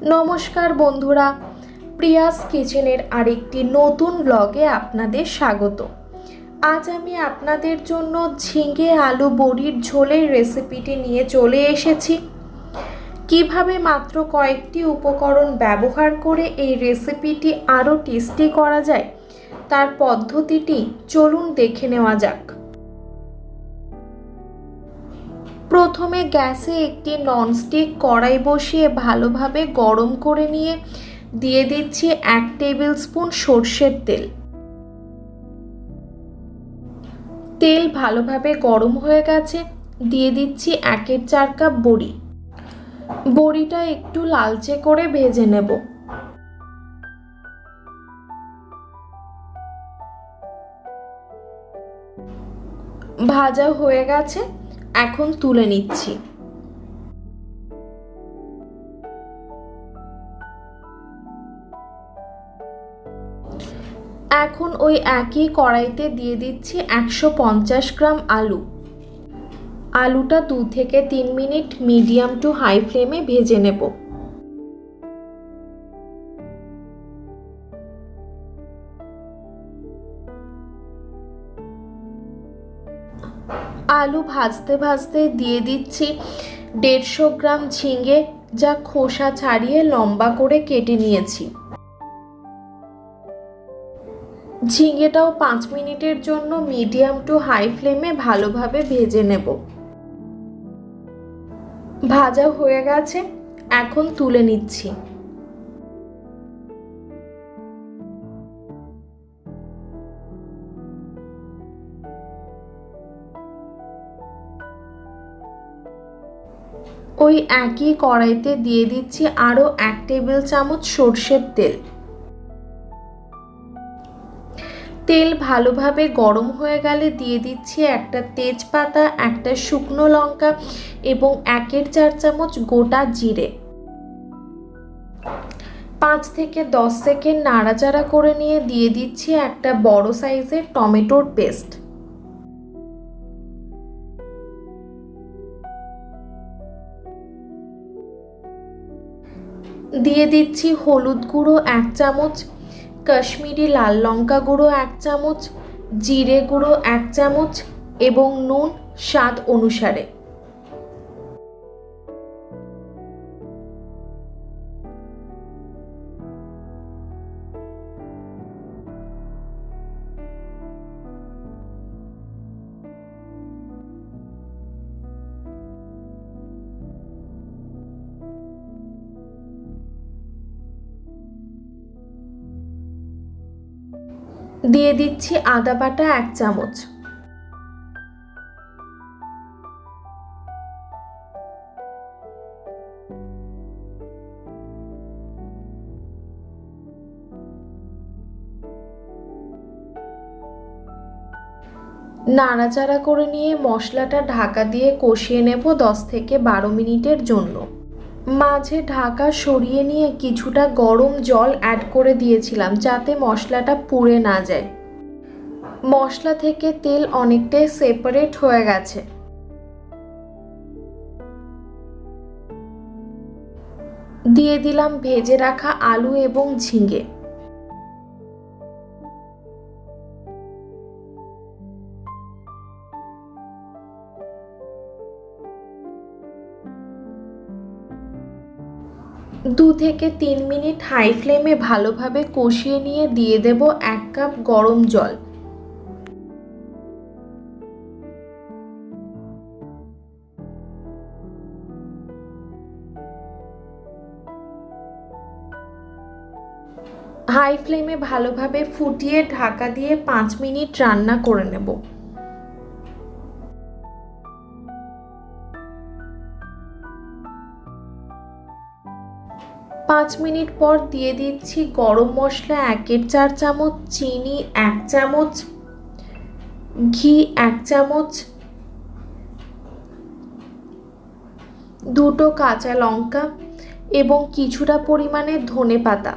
নমস্কার বন্ধুরা, প্রিয়াস কিচেনের আরেকটি নতুন ব্লগে আপনাদের স্বাগত। আজ আমি আপনাদের জন্য ঝিঙে আলু বড়ির ঝোলের রেসিপিটি নিয়ে চলে এসেছি। কিভাবে মাত্র কয়েকটি উপকরণ ব্যবহার করে এই রেসিপিটি আরও টেস্টি করা যায় তার পদ্ধতিটি চলুন দেখে নেওয়া যাক। প্রথমে গ্যাসে একটি ননস্টিক কড়াই বসিয়ে ভালোভাবে গরম করে নিয়ে দিয়ে দিচ্ছি 1 টেবিল স্পুন সরষের তেল। তেল ভালোভাবে গরম হয়ে গেছে, দিয়ে দিচ্ছি 1/4 কাপ বড়ি। বড়িটা একটু লালচে করে ভেজে নেব। ভাজা হয়ে গেছে, এখন তুলে নিচ্ছি। এখন ওই একই কড়াইতে দিয়ে দিচ্ছি 150 গ্রাম আলু। আলুটা 2 থেকে 3 মিনিট মিডিয়াম টু হাই ফ্লেমে ভেজে নেব। আলু ভাজতে ভাজতে দিয়ে দিচ্ছি 150 গ্রাম ঝিঙে, যা খোসা ছাড়িয়ে লম্বা করে কেটে নিয়েছি। ঝিঙেটাও 5 মিনিটের জন্য মিডিয়াম টু হাই ফ্লেমে ভালোভাবে ভেজে নেব। ভাজা হয়ে গেছে, এখন তুলে নিচ্ছি। ওই একই কড়াইতে দিয়ে দিচ্ছি আরও 1 টেবিল চামচ সরষের তেল। তেল ভালোভাবে গরম হয়ে গেলে দিয়ে দিচ্ছি একটা তেজপাতা, একটা শুকনো লঙ্কা এবং 1/4 চামচ গোটা জিরে। 5 থেকে 10 সেকেন্ড নাড়াচাড়া করে নিয়ে দিয়ে দিচ্ছি একটা বড় সাইজের টমেটোর পেস্ট। দিয়ে দিচ্ছি হলুদ গুঁড়ো 1 চামচ, কাশ্মীরি লাল লঙ্কা গুঁড়ো 1 চামচ, জিরে গুঁড়ো 1 চামচ এবং নুন স্বাদ অনুসারে। দিয়ে দিচ্ছি আদা বাটা 1 চামচ। নাড়াচাড়া করে নিয়ে মশলাটা ঢাকা দিয়ে কষিয়ে নেব 10 থেকে 12 মিনিটের জন্য। মাঝে ঢাকা সরিয়ে নিয়ে কিছুটা গরম জল অ্যাড করে দিয়েছিলাম, যাতে মশলাটা পুড়ে না যায়। মশলা থেকে তেল অনেকটাই সেপারেট হয়ে গেছে। দিয়ে দিলাম ভেজে রাখা আলু এবং ঝিঙে। দু থেকে 3 মিনিট হাই ফ্লেমে ভালোভাবে কষিয়ে নিয়ে দিয়ে দেব 1 কাপ গরম জল। হাই ফ্লেমে ভালোভাবে ফুটিয়ে ঢাকা দিয়ে 5 মিনিট রান্না করে নেব। 5 মিনিট পর দিয়ে দিচ্ছি গরম মশলা 1/4 চামচ, চিনি 1 চামচ, ঘি 1 চামচ, 2টো কাঁচা লঙ্কা এবং কিছুটা পরিমাণে ধনেপাতা।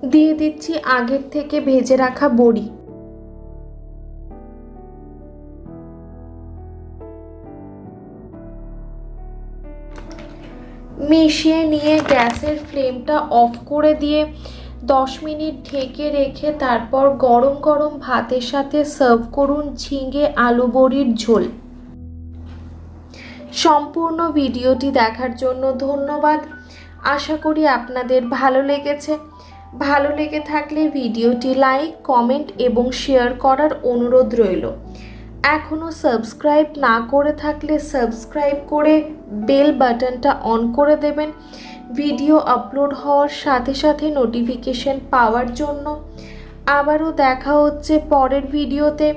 দিয়ে দিচ্ছি আগের থেকে ভেজে রাখা বড়ি। মিশিয়ে নিয়ে গ্যাসের ফ্লেমটা অফ করে দিয়ে 10 মিনিট ঢেকে রেখে তারপর গরম গরম ভাতের সাথে সার্ভ করুন ঝিঙে আলু বড়ির ঝোল। সম্পূর্ণ ভিডিওটি দেখার জন্য ধন্যবাদ। আশা করি আপনাদের ভালো লেগেছে। ভালো লেগে থাকলে ভিডিওটি লাইক, কমেন্ট এবং শেয়ার করার অনুরোধ রইল। এখনও সাবস্ক্রাইব না করে থাকলে সাবস্ক্রাইব করে বেল বাটনটা অন করে দেবেন ভিডিও আপলোড হওয়ার সাথে সাথে নোটিফিকেশন পাওয়ার জন্য। আবারও দেখা হচ্ছে পরের ভিডিওতে।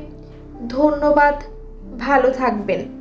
ধন্যবাদ, ভালো থাকবেন।